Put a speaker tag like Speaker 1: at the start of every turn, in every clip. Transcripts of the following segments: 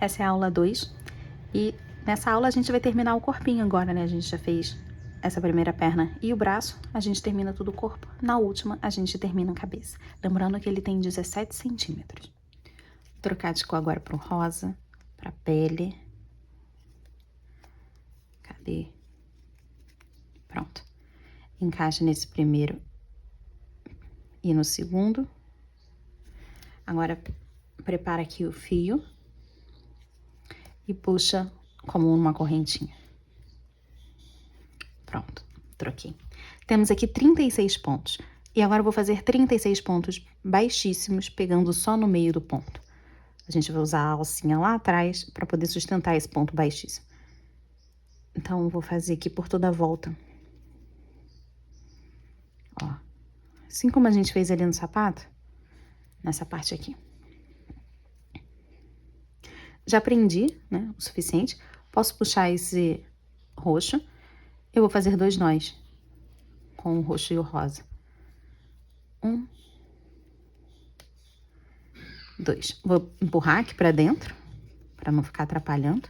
Speaker 1: Essa é a aula 2 e nessa aula a gente vai terminar o corpinho agora, né? A gente já fez essa primeira perna e o braço, a gente termina todo o corpo. Na última, a gente termina a cabeça. Lembrando que ele tem 17 centímetros. Vou trocar de cor agora pro rosa, pra pele. Cadê? Pronto. Encaixa nesse primeiro e no segundo. Agora, prepara aqui o fio e puxa como uma correntinha. Pronto, troquei. Temos aqui 36 pontos. E agora eu vou fazer 36 pontos baixíssimos, pegando só no meio do ponto. A gente vai usar a alcinha lá atrás para poder sustentar esse ponto baixíssimo. Então, eu vou fazer aqui por toda a volta. Ó, assim como a gente fez ali no sapato, nessa parte aqui. Já prendi, né, o suficiente. Posso puxar esse roxo. Eu vou fazer 2 nós com o roxo e o rosa. 1, 2. Vou empurrar aqui pra dentro, pra não ficar atrapalhando.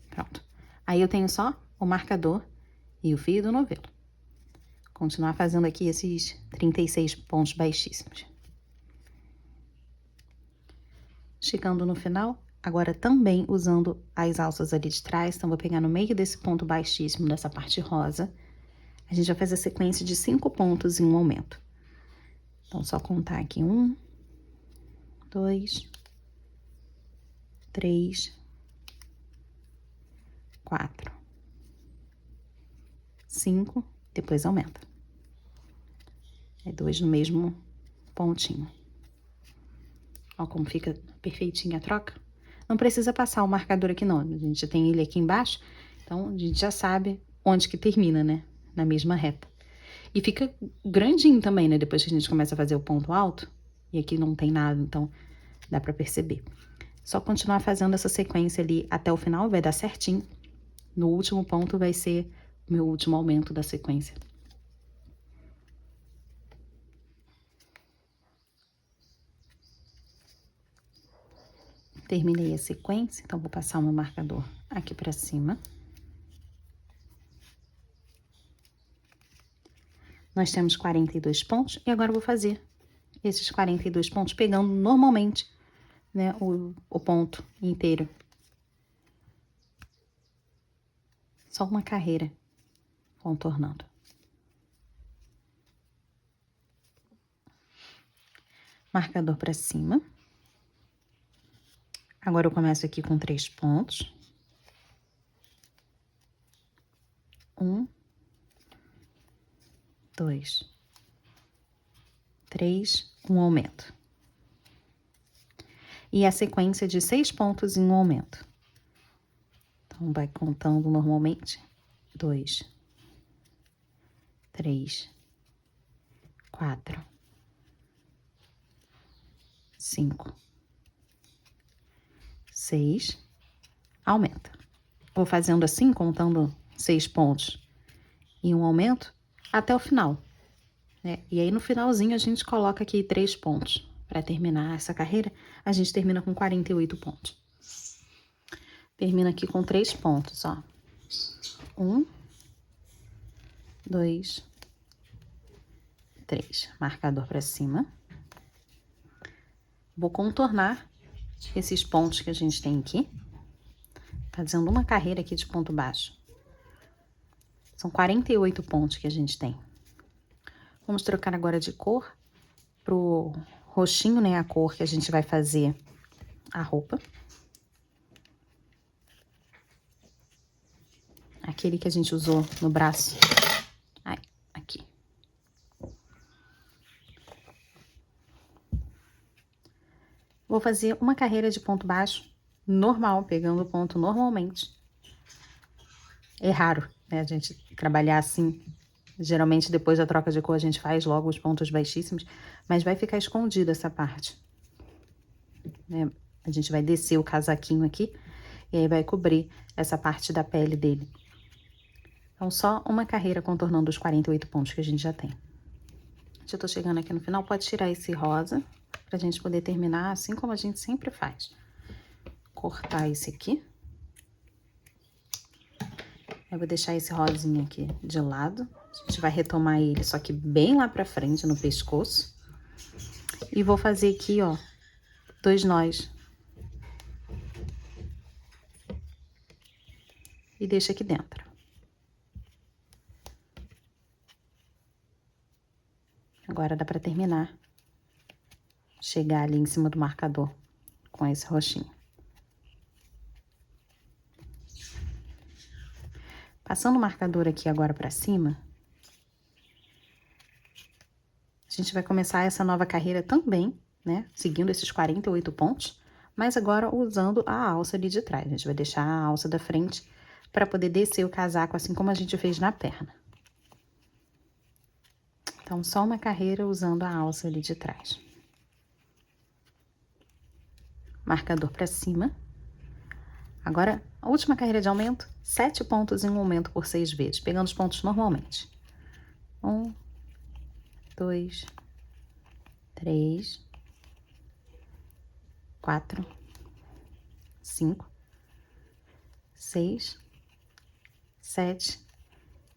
Speaker 1: Pronto. Aí eu tenho só o marcador e o fio do novelo. Continuar fazendo aqui esses 36 pontos baixíssimos. Chegando no final, agora também usando as alças ali de trás, então vou pegar no meio desse ponto baixíssimo, dessa parte rosa. A gente vai fazer a sequência de 5 pontos em um aumento. Então, só contar aqui 1, 2, 3, 4, 5, depois aumenta. É 2 no mesmo pontinho. Ó como fica perfeitinha a troca. Não precisa passar o marcador aqui não, a gente já tem ele aqui embaixo, então a gente já sabe onde que termina, né? Na mesma reta. E fica grandinho também, né? Depois que a gente começa a fazer o ponto alto, e aqui não tem nada, então dá pra perceber. Só continuar fazendo essa sequência ali até o final, vai dar certinho. No último ponto vai ser o meu último aumento da sequência. Terminei a sequência, então vou passar o meu marcador aqui pra cima. Nós temos 42 pontos e agora eu vou fazer esses 42 pontos pegando normalmente, né, o ponto inteiro. Só uma carreira contornando. Marcador pra cima. Agora eu começo aqui com 3 pontos. 1, 2, 3, um aumento. E a sequência de 6 pontos em um aumento. Então, vai contando normalmente. 2, 3, 4, 5, 6, aumenta. Vou fazendo assim, contando 6 pontos e um aumento, até o final, né? E aí, no finalzinho, a gente coloca aqui 3 pontos. Para terminar essa carreira, a gente termina com 48 pontos. Termina aqui com 3 pontos, ó. 1, 2, 3. Marcador para cima. Vou contornar esses pontos que a gente tem aqui. Fazendo uma carreira aqui de ponto baixo. São 48 pontos que a gente tem. Vamos trocar agora de cor pro roxinho, né? A cor que a gente vai fazer a roupa. Aquele que a gente usou no braço. Ai, aqui. Vou fazer uma carreira de ponto baixo normal, pegando o ponto normalmente. É raro, né, a gente trabalhar assim. Geralmente, depois da troca de cor, a gente faz logo os pontos baixíssimos, mas vai ficar escondida essa parte. Né? A gente vai descer o casaquinho aqui, e aí vai cobrir essa parte da pele dele. Então, só uma carreira contornando os 48 pontos que a gente já tem. já tô chegando aqui no final, pode tirar esse rosa, pra gente poder terminar assim como a gente sempre faz. Cortar esse aqui. Eu vou deixar esse rosinha aqui de lado. A gente vai retomar ele, só que bem lá pra frente, no pescoço. E vou fazer aqui, ó, 2 nós. E deixa aqui dentro. Agora dá pra terminar. Chegar ali em cima do marcador com esse roxinho. Passando o marcador aqui agora pra cima, a gente vai começar essa nova carreira também, né? Seguindo esses 48 pontos, mas agora usando a alça ali de trás. A gente vai deixar a alça da frente para poder descer o casaco, assim como a gente fez na perna. Então, só uma carreira usando a alça ali de trás. Marcador para cima. Agora, a última carreira de aumento, 7 pontos em um aumento por 6 vezes, pegando os pontos normalmente. 1, 2, 3, 4, 5, 6, 7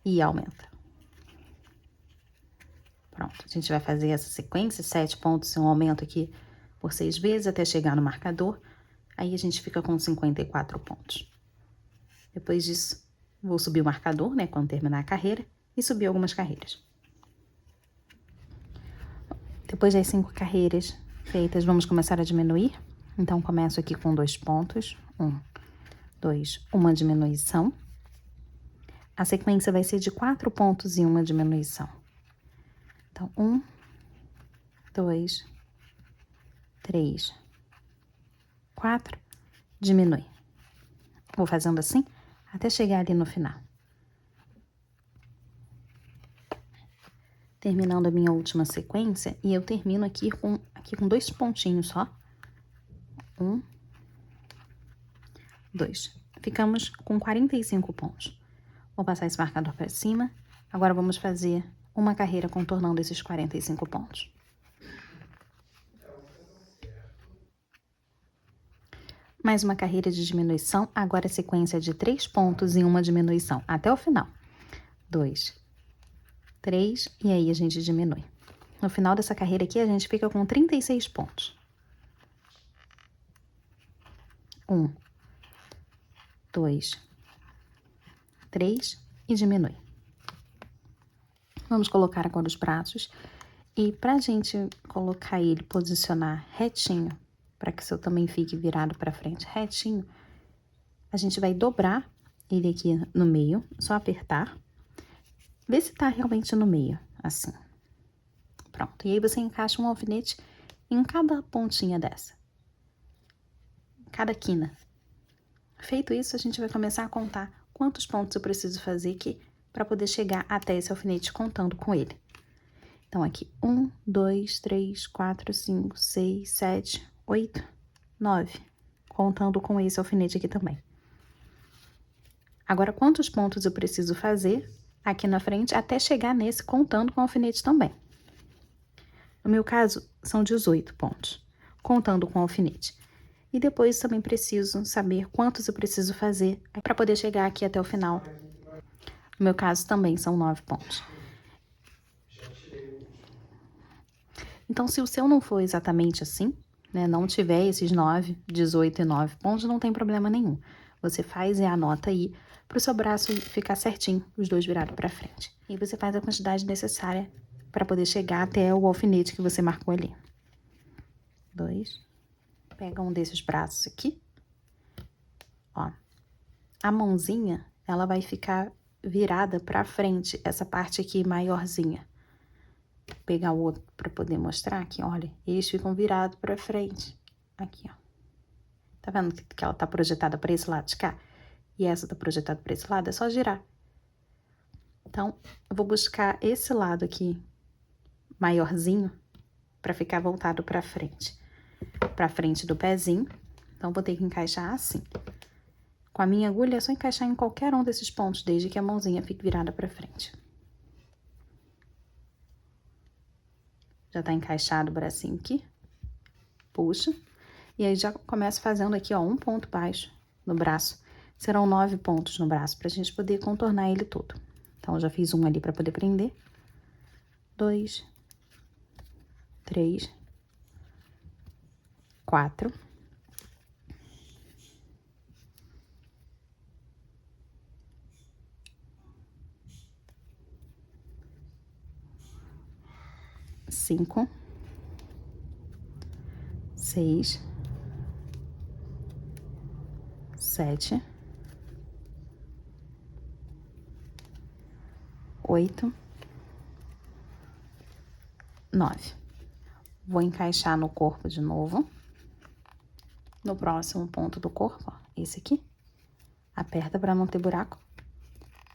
Speaker 1: e aumenta. Pronto, a gente vai fazer essa sequência, 7 pontos em um aumento aqui por 6 vezes até chegar no marcador. Aí a gente fica com 54 pontos. Depois disso, vou subir o marcador, né, quando terminar a carreira, e subir algumas carreiras. Depois das 5 carreiras feitas, vamos começar a diminuir. Então, começo aqui com 2 pontos. 1, 2, uma diminuição. A sequência vai ser de 4 pontos e uma diminuição. Então, 1, 2, 3, 4, diminui. Vou fazendo assim até chegar ali no final. Terminando a minha última sequência, e eu termino aqui com 2 pontinhos só. 1, 2. Ficamos com 45 pontos. Vou passar esse marcador para cima. Agora vamos fazer uma carreira contornando esses 45 pontos. Mais uma carreira de diminuição, agora a sequência de 3 pontos e uma diminuição, até o final. 2, 3, e aí a gente diminui. No final dessa carreira aqui, a gente fica com 36 pontos. 1, 2, 3 e diminui. Vamos colocar agora os braços. E pra gente colocar ele, posicionar retinho, para que o seu também fique virado para frente retinho, a gente vai dobrar ele aqui no meio, só apertar. Vê se tá realmente no meio, assim. Pronto. E aí você encaixa um alfinete em cada pontinha dessa. Cada quina. Feito isso, a gente vai começar a contar quantos pontos eu preciso fazer aqui para poder chegar até esse alfinete contando com ele. Então, aqui, 1, 2, 3, 4, 5, 6, 7, 8, 9. Contando com esse alfinete aqui também. Agora, quantos pontos eu preciso fazer aqui na frente até chegar nesse contando com o alfinete também? No meu caso, são 18 pontos, contando com o alfinete. E depois também preciso saber quantos eu preciso fazer para poder chegar aqui até o final. No meu caso, também são 9 pontos. Então, se o seu não for exatamente assim, né, não tiver esses 9, 18 e 9 pontos, não tem problema nenhum. Você faz e anota aí para o seu braço ficar certinho, os dois virados para frente. E você faz a quantidade necessária para poder chegar até o alfinete que você marcou ali. 2. Pega um desses braços aqui. Ó. A mãozinha, ela vai ficar virada para frente, essa parte aqui maiorzinha. Vou pegar o outro para poder mostrar aqui, olha. Eles ficam virados para frente. Aqui, ó. Tá vendo que ela tá projetada para esse lado de cá? E essa tá projetada para esse lado, é só girar. Então, eu vou buscar esse lado aqui maiorzinho para ficar voltado para frente do pezinho. Então, vou ter que encaixar assim. Com a minha agulha, é só encaixar em qualquer um desses pontos, desde que a mãozinha fique virada para frente. Já tá encaixado o bracinho aqui. Puxa. E aí, já começo fazendo aqui, ó, um ponto baixo no braço. Serão 9 pontos no braço, pra gente poder contornar ele todo. Então, eu já fiz um ali pra poder prender. 2, 3, 4. 5, 6, 7, 8, 9. Vou encaixar no corpo de novo. No próximo ponto do corpo, ó, esse aqui. Aperta para não ter buraco.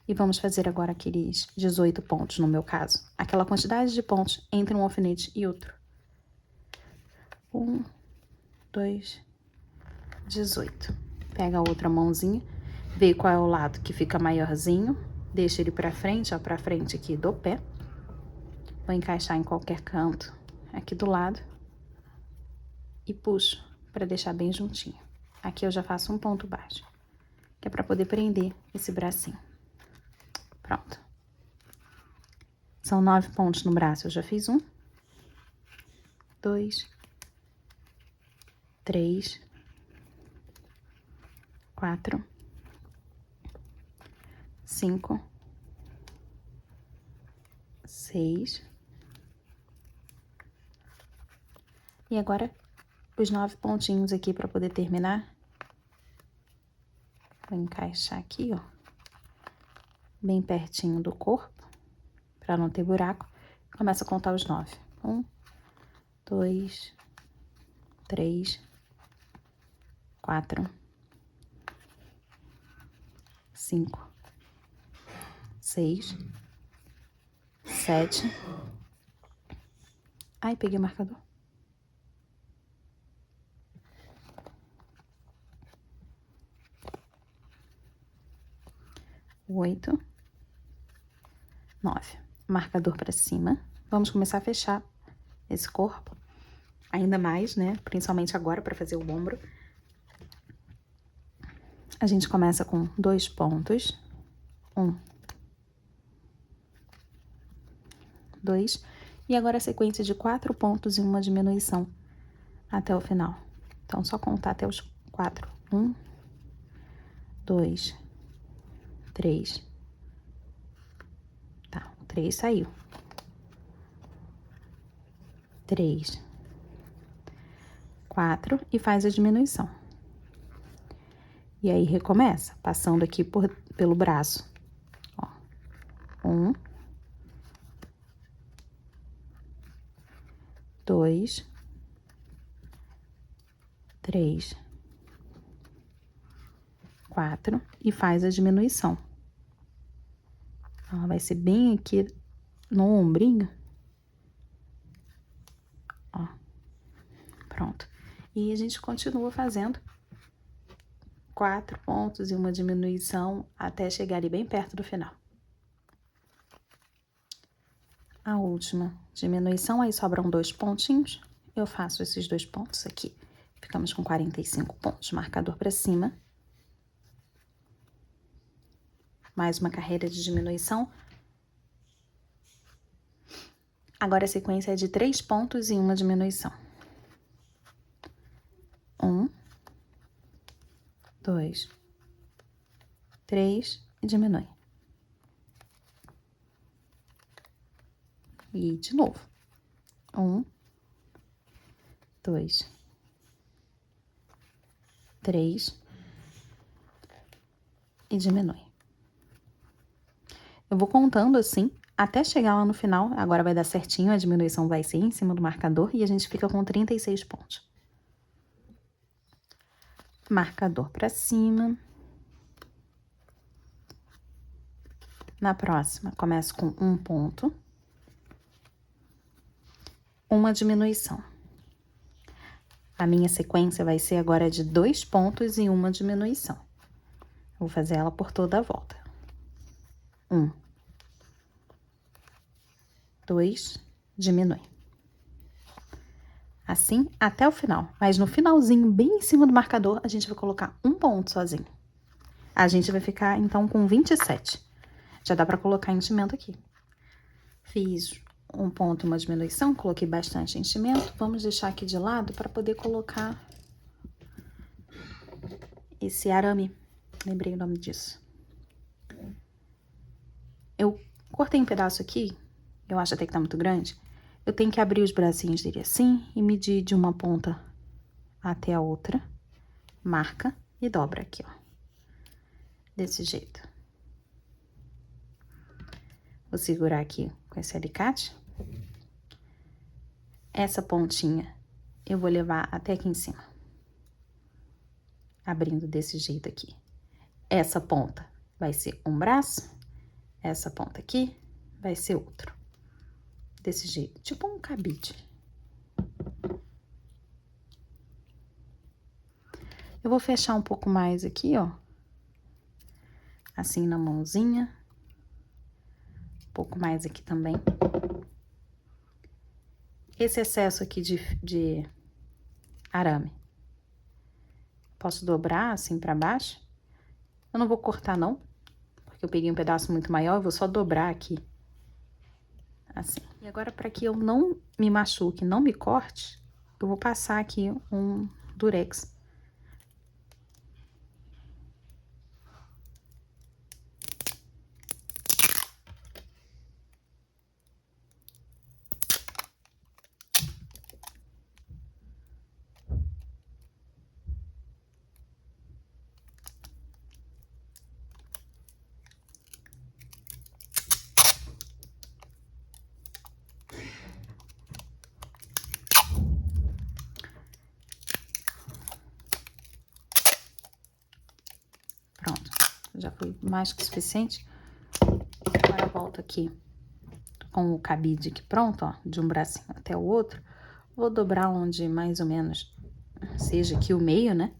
Speaker 1: E vamos fazer agora aqueles 18 pontos, no meu caso. Aquela quantidade de pontos entre um alfinete e outro. 1, 2, 18. Pega a outra mãozinha, vê qual é o lado que fica maiorzinho. Deixa ele pra frente, ó, pra frente aqui do pé. Vou encaixar em qualquer canto aqui do lado. E puxo pra deixar bem juntinho. Aqui eu já faço um ponto baixo, que é pra poder prender esse bracinho. Pronto. São 9 pontos no braço, eu já fiz 1, 2, 3, 4, 5, 6. E agora, os 9 pontinhos aqui para poder terminar. Vou encaixar aqui, ó, bem pertinho do corpo, para não ter buraco. Começa a contar os 9. 1, 2, 3, 4, 5, 6, 7. Ai, peguei o marcador. 8, 9. Marcador para cima. Vamos começar a fechar esse corpo. Ainda mais, né? Principalmente agora para fazer o ombro. A gente começa com 2 pontos. 1, 2. E agora a sequência de 4 pontos e uma diminuição até o final. Então, só contar até os 4. 1, 2, 3. Tá, o 3 saiu. 3, 4 e faz a diminuição. E aí, recomeça, passando aqui pelo braço. Ó, 1, 2, 3, 4 e faz a diminuição. Ela vai ser bem aqui no ombrinho. Ó, pronto. E a gente continua fazendo 4 pontos e uma diminuição até chegar ali bem perto do final. A última diminuição, aí sobram 2 pontinhos. Eu faço esses 2 pontos aqui. Ficamos com 45 pontos. Marcador para cima. Mais uma carreira de diminuição. Agora a sequência é de 3 pontos e uma diminuição. 1, 2, 3 e diminui. E de novo. 1, 2, 3 e diminui. Eu vou contando assim até chegar lá no final. Agora vai dar certinho, a diminuição vai ser em cima do marcador e a gente fica com 36 pontos. Marcador para cima. Na próxima, começo com 1 ponto. Uma diminuição. A minha sequência vai ser agora de 2 pontos e uma diminuição. Vou fazer ela por toda a volta. 1, 2, diminui. Assim, até o final. Mas no finalzinho, bem em cima do marcador, a gente vai colocar um ponto sozinho. A gente vai ficar, então, com 27. Já dá pra colocar enchimento aqui. Fiz um ponto e uma diminuição, coloquei bastante enchimento. Vamos deixar aqui de lado para poder colocar esse arame. Lembrei o nome disso. Eu cortei um pedaço aqui, eu acho até que tá muito grande. Eu tenho que abrir os bracinhos dele assim e medir de uma ponta até a outra. Marca e dobra aqui, ó. Desse jeito. Vou segurar aqui com esse alicate. Essa pontinha eu vou levar até aqui em cima. Abrindo desse jeito aqui. Essa ponta vai ser um braço. Essa ponta aqui vai ser outro. Desse jeito, tipo um cabide. Eu vou fechar um pouco mais aqui, ó. Assim na mãozinha. Um pouco mais aqui também. Esse excesso aqui de arame. Posso dobrar assim pra baixo. Eu não vou cortar não, porque eu peguei um pedaço muito maior, eu vou só dobrar aqui. Assim. E agora, para que eu não me machuque, não me corte, eu vou passar aqui um durex. Pronto, já foi mais que suficiente. Agora eu volto aqui com o cabide aqui pronto, ó, de um bracinho até o outro. Vou dobrar onde mais ou menos seja aqui o meio, né?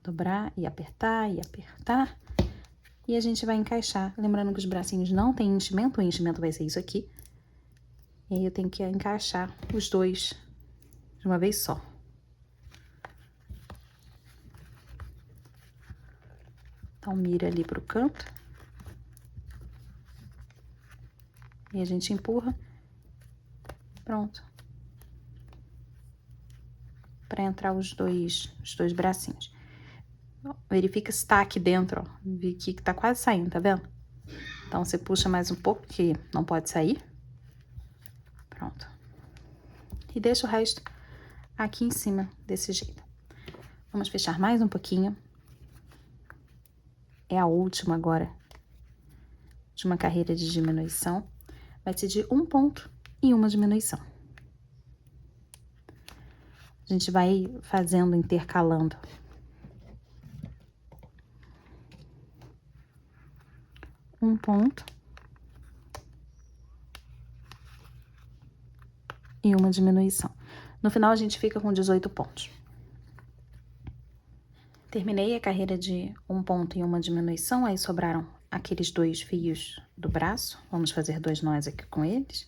Speaker 1: Dobrar e apertar e apertar. E a gente vai encaixar. Lembrando que os bracinhos não tem enchimento, o enchimento vai ser isso aqui. E aí eu tenho que encaixar os dois de uma vez só. Então, mira ali pro canto. E a gente empurra. Pronto. Pra entrar os dois bracinhos. Verifica se tá aqui dentro, ó. Vi aqui que tá quase saindo, tá vendo? Então, você puxa mais um pouco, que não pode sair. Pronto. E deixa o resto aqui em cima, desse jeito. Vamos fechar mais um pouquinho. É a última agora de uma carreira de diminuição. Vai ser de um ponto e uma diminuição. A gente vai fazendo, intercalando. Um ponto. E uma diminuição. No final, a gente fica com 18 pontos. Terminei a carreira de um ponto e uma diminuição, aí sobraram aqueles 2 fios do braço. Vamos fazer 2 nós aqui com eles.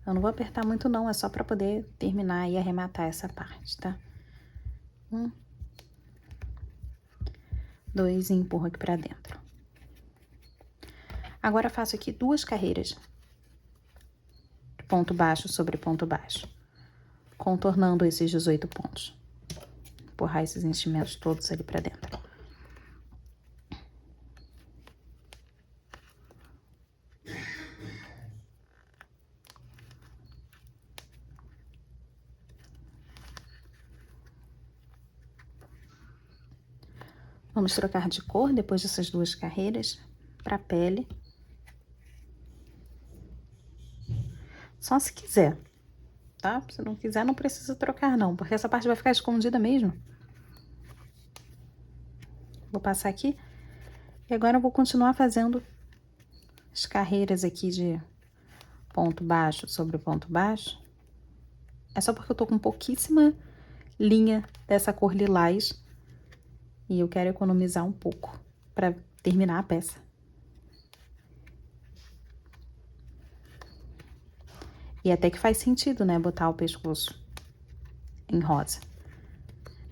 Speaker 1: Eu não vou apertar muito não, é só para poder terminar e arrematar essa parte, tá? 1, 2 e empurro aqui pra dentro. Agora, faço aqui 2 carreiras de ponto baixo sobre ponto baixo, contornando esses 18 pontos. Empurrar esses enchimentos todos ali pra dentro. Vamos trocar de cor depois dessas 2 carreiras pra pele. Só se quiser, tá? Se não quiser, não precisa trocar não, porque essa parte vai ficar escondida mesmo. Vou passar aqui. E agora eu vou continuar fazendo as carreiras aqui de ponto baixo sobre ponto baixo. É só porque eu tô com pouquíssima linha dessa cor lilás. E eu quero economizar um pouco pra terminar a peça. E até que faz sentido, né, botar o pescoço em rosa.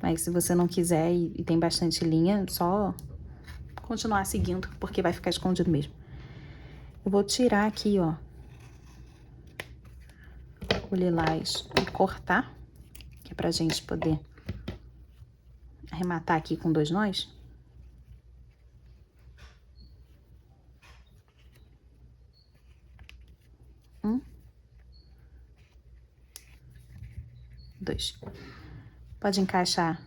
Speaker 1: Mas se você não quiser e tem bastante linha, só continuar seguindo, porque vai ficar escondido mesmo. Eu vou tirar aqui, ó, o lilás e cortar, que é pra gente poder arrematar aqui com 2 nós. Um. 2. Pode encaixar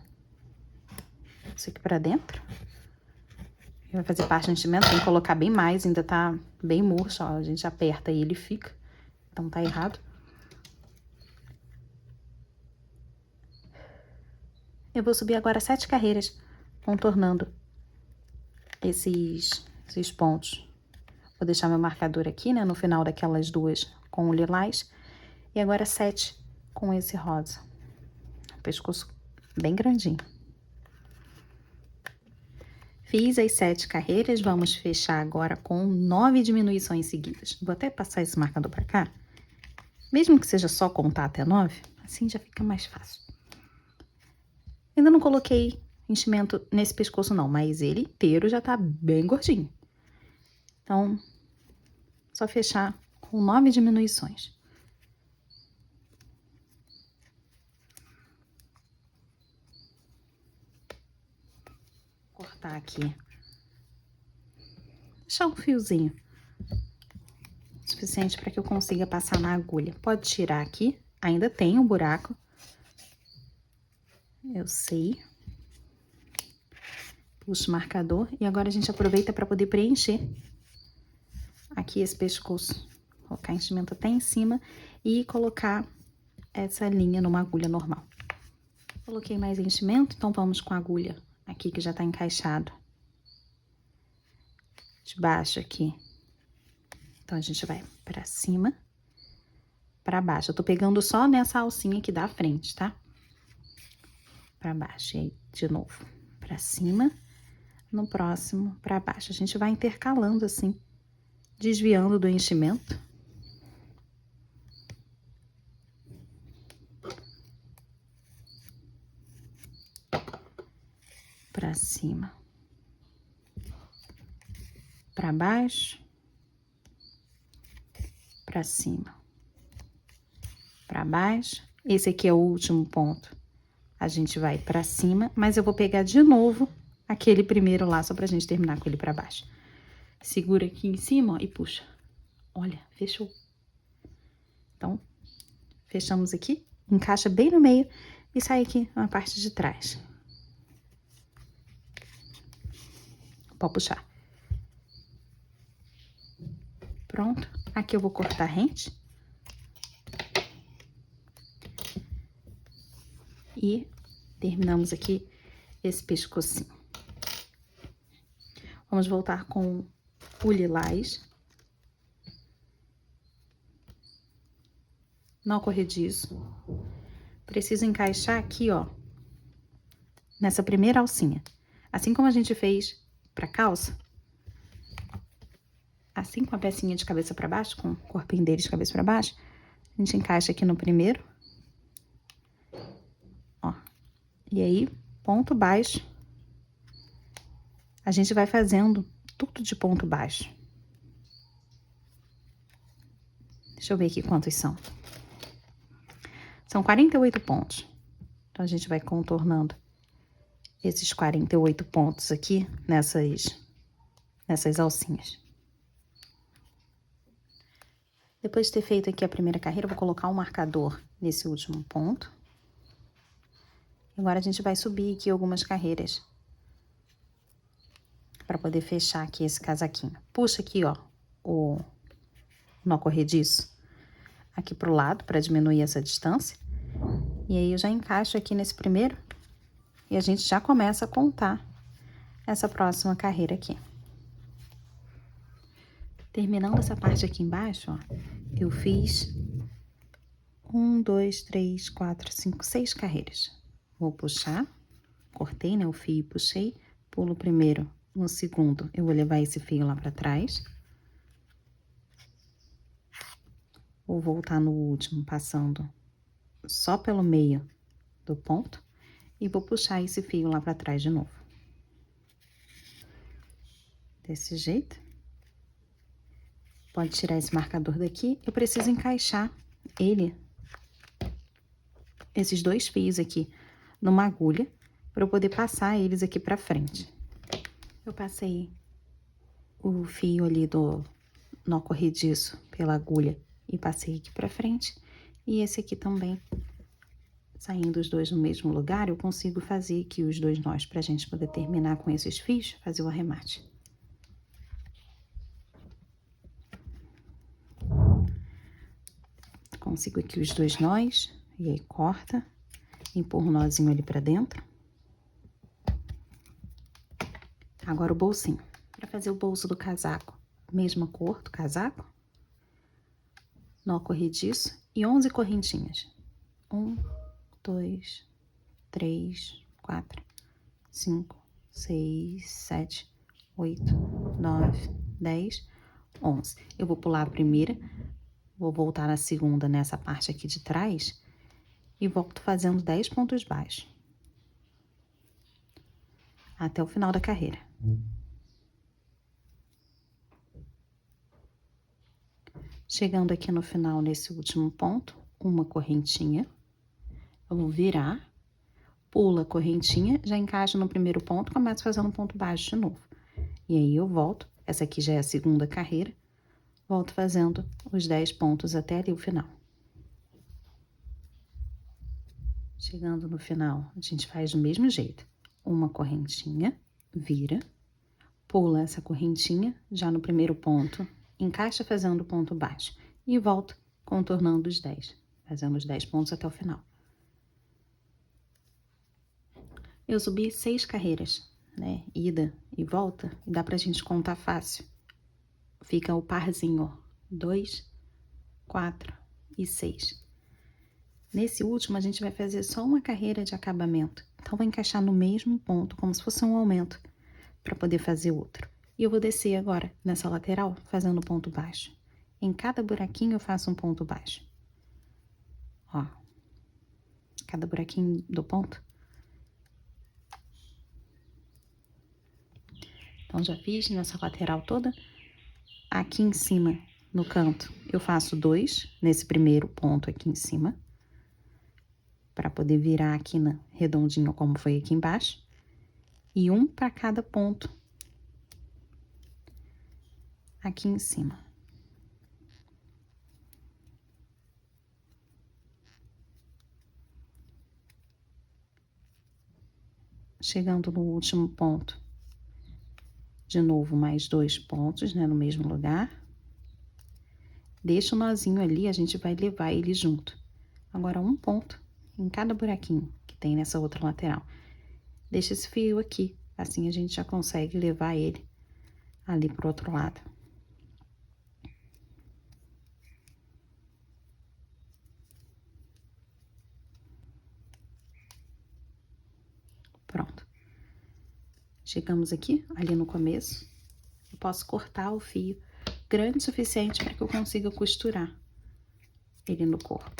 Speaker 1: isso aqui pra dentro. Vai fazer parte do enchimento, tem que colocar bem mais, ainda tá bem murcho, ó. A gente aperta e ele fica, então tá errado. Eu vou subir agora 7 carreiras, contornando esses pontos. Vou deixar meu marcador aqui, né, no final daquelas 2 com o lilás. E agora 7 com esse rosa. O pescoço bem grandinho. Fiz as 7 carreiras, vamos fechar agora com 9 diminuições seguidas. Vou até passar esse marcador pra cá. Mesmo que seja só contar até 9, assim já fica mais fácil. Ainda não coloquei enchimento nesse pescoço não, mas ele inteiro já tá bem gordinho. Então, só fechar com 9 diminuições. Cortar aqui. Deixar um fiozinho suficiente para que eu consiga passar na agulha. Pode tirar aqui, ainda tem um buraco. Eu sei. Puxa o marcador e agora a gente aproveita para poder preencher aqui esse pescoço. Colocar enchimento até em cima e colocar essa linha numa agulha normal. Coloquei mais enchimento, então vamos com a agulha aqui que já tá encaixado. De baixo aqui. Então, a gente vai pra cima, pra baixo. Eu tô pegando só nessa alcinha aqui da frente, tá? Pra baixo. E aí, de novo, pra cima. No próximo, pra baixo. A gente vai intercalando assim, desviando do enchimento. Pra cima. Pra baixo. Pra cima. Pra baixo. Esse aqui é o último ponto. A gente vai pra cima, mas eu vou pegar de novo aquele primeiro lá, só pra gente terminar com ele pra baixo. Segura aqui em cima, ó, e puxa. Olha, fechou. Então, fechamos aqui, encaixa bem no meio e sai aqui na parte de trás. Pode puxar. Pronto. Aqui eu vou cortar rente. E terminamos aqui esse pescocinho. Vamos voltar com o lilás. Nó corrediço. Preciso encaixar aqui, ó, nessa primeira alcinha. Assim como a gente fez pra calça. Assim com a pecinha de cabeça pra baixo, com o corpinho dele de cabeça pra baixo, a gente encaixa aqui no primeiro. Ó. E aí, ponto baixo. A gente vai fazendo tudo de ponto baixo. Deixa eu ver aqui quantos são. São 48 pontos. Então, a gente vai contornando esses 48 pontos aqui nessas alcinhas. Depois de ter feito aqui a primeira carreira, eu vou colocar um marcador nesse último ponto. Agora, a gente vai subir aqui algumas carreiras para poder fechar aqui esse casaquinho. Puxa aqui, ó, o nó corrediço aqui pro lado para diminuir essa distância. E aí, eu já encaixo aqui nesse primeiro e a gente já começa a contar essa próxima carreira aqui. Terminando essa parte aqui embaixo, ó, eu fiz 1, 2, 3, 4, 5, 6 carreiras. Vou puxar, cortei, né, o fio e puxei, pulo o primeiro, no segundo, eu vou levar esse fio lá pra trás. Vou voltar no último, passando só pelo meio do ponto. E vou puxar esse fio lá pra trás de novo. Desse jeito. Pode tirar esse marcador daqui. Eu preciso encaixar ele, esses dois fios aqui, numa agulha, para eu poder passar eles aqui pra frente. Eu passei o fio ali do nó corrediço pela agulha e passei aqui pra frente. E esse aqui também, saindo os dois no mesmo lugar, eu consigo fazer aqui os dois nós pra gente poder terminar com esses fios, fazer o arremate. Consigo aqui os dois nós, e aí corta, empurra o nozinho ali pra dentro. Agora o bolsinho. Para fazer o bolso do casaco, mesma cor do casaco, nó corrediço e 11 correntinhas. 1, 2, 3, 4, 5, 6, 7, 8, 9, 10, 11. Eu vou pular a primeira, vou voltar na segunda nessa parte aqui de trás e volto fazendo 10 pontos baixos até o final da carreira. Chegando aqui no final, nesse último ponto, uma correntinha, eu vou virar, pula a correntinha, já encaixo no primeiro ponto, começo fazendo um ponto baixo de novo. E aí eu volto, essa aqui já é a segunda carreira, volto fazendo os 10 pontos até ali o final. Chegando no final, a gente faz do mesmo jeito. Uma correntinha, vira, pula essa correntinha, já no primeiro ponto, encaixa fazendo ponto baixo e volto contornando os 10, fazendo os 10 pontos até o final. Eu subi 6 carreiras, né? Ida e volta, e dá pra gente contar fácil. Fica o parzinho, ó, 2, 4 e 6. Nesse último, a gente vai fazer só uma carreira de acabamento. Então, vou encaixar no mesmo ponto, como se fosse um aumento, para poder fazer outro. E eu vou descer agora, nessa lateral, fazendo ponto baixo. Em cada buraquinho, eu faço um ponto baixo. Ó. Cada buraquinho do ponto. Então, já fiz nessa lateral toda. Aqui em cima, no canto, eu faço 2, nesse primeiro ponto aqui em cima. Para poder virar aqui redondinho, como foi aqui embaixo. E um para cada ponto. Aqui em cima. Chegando no último ponto, de novo, mais 2 pontos, né, no mesmo lugar. Deixa o nozinho ali, a gente vai levar ele junto. Agora, um ponto em cada buraquinho que tem nessa outra lateral. Deixa esse fio aqui, assim a gente já consegue levar ele ali pro outro lado. Pronto. Chegamos aqui, ali no começo. Eu posso cortar o fio grande o suficiente para que eu consiga costurar ele no corpo.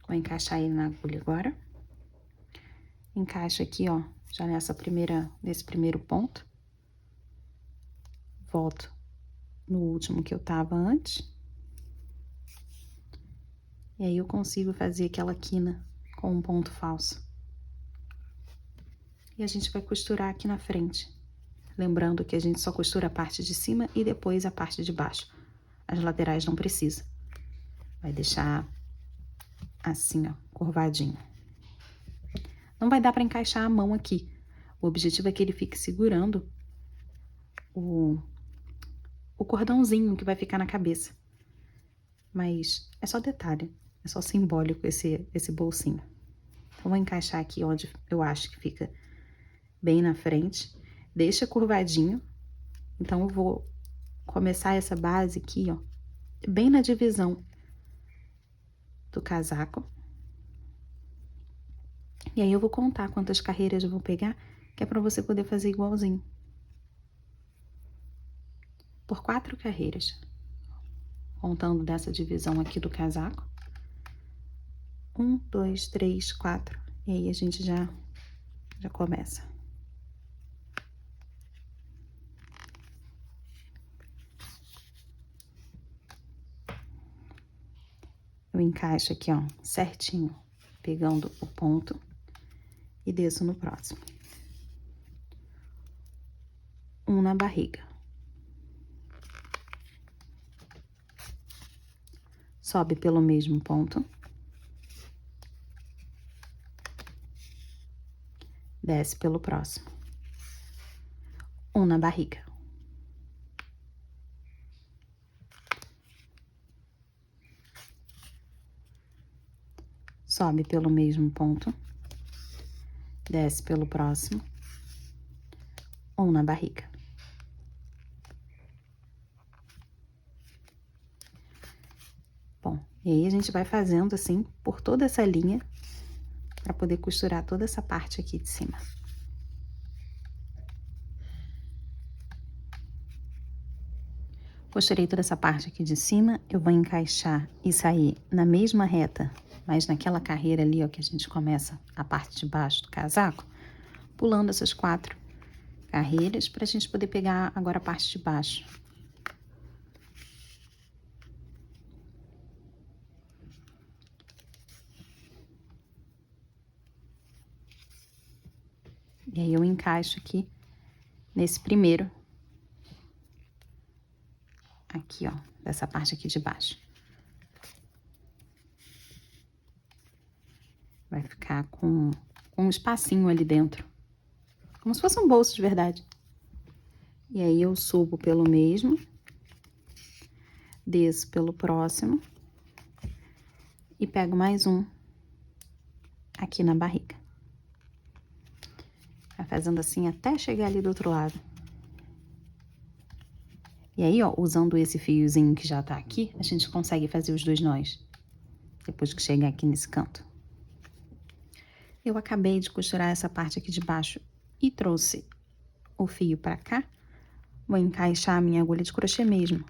Speaker 1: Vou encaixar ele na agulha agora. Encaixo aqui, ó, já nesse primeiro ponto. Volto no último que eu tava antes. E aí eu consigo fazer aquela quina com um ponto falso. E a gente vai costurar aqui na frente. Lembrando que a gente só costura a parte de cima e depois a parte de baixo. As laterais não precisa. Vai deixar assim, ó, curvadinho. Não vai dar pra encaixar a mão aqui. O objetivo é que ele fique segurando o cordãozinho que vai ficar na cabeça. Mas é só detalhe, é só simbólico esse bolsinho. Então, vou encaixar aqui onde eu acho que fica bem na frente. Deixa curvadinho. Então, eu vou começar essa base aqui, ó, bem na divisão do casaco. E aí, eu vou contar quantas carreiras eu vou pegar, que é pra você poder fazer igualzinho. por 4 carreiras, contando dessa divisão aqui do casaco. 1, 2, 3, 4, e aí a gente já começa. Eu encaixo aqui, ó, certinho, pegando o ponto e desço no próximo. 1 na barriga. Sobe pelo mesmo ponto. Desce pelo próximo. 1 na barriga. Sobe pelo mesmo ponto. Desce pelo próximo. 1 na barriga. Bom, e aí a gente vai fazendo assim por toda essa linha para poder costurar toda essa parte aqui de cima. Costurei toda essa parte aqui de cima, eu vou encaixar e sair na mesma reta, mas naquela carreira ali, ó, que a gente começa a parte de baixo do casaco, pulando essas 4 carreiras para a gente poder pegar agora a parte de baixo. E aí eu encaixo aqui nesse primeiro, aqui, ó, dessa parte aqui de baixo. Vai ficar com um espacinho ali dentro, como se fosse um bolso de verdade. E aí eu subo pelo mesmo, desço pelo próximo e pego mais um aqui na barriga. Vai fazendo assim até chegar ali do outro lado. E aí, ó, usando esse fiozinho que já tá aqui, a gente consegue fazer os 2 nós, depois que chegar aqui nesse canto. Eu acabei de costurar essa parte aqui de baixo e trouxe o fio pra cá. Vou encaixar a minha agulha de crochê mesmo,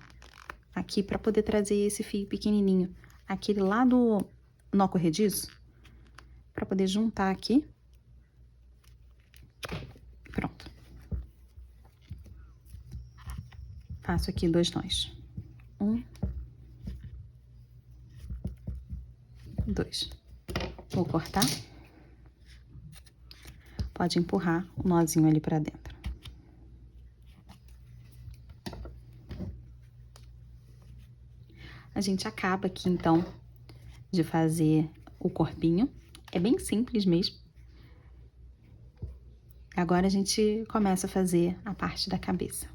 Speaker 1: aqui pra poder trazer esse fio pequenininho, aquele lá do nó corrediço, pra poder juntar aqui. Pronto. Faço aqui 2 nós. 1, 2. Vou cortar. Pode empurrar o nozinho ali pra dentro. A gente acaba aqui, então, de fazer o corpinho. É bem simples mesmo. Agora a gente começa a fazer a parte da cabeça.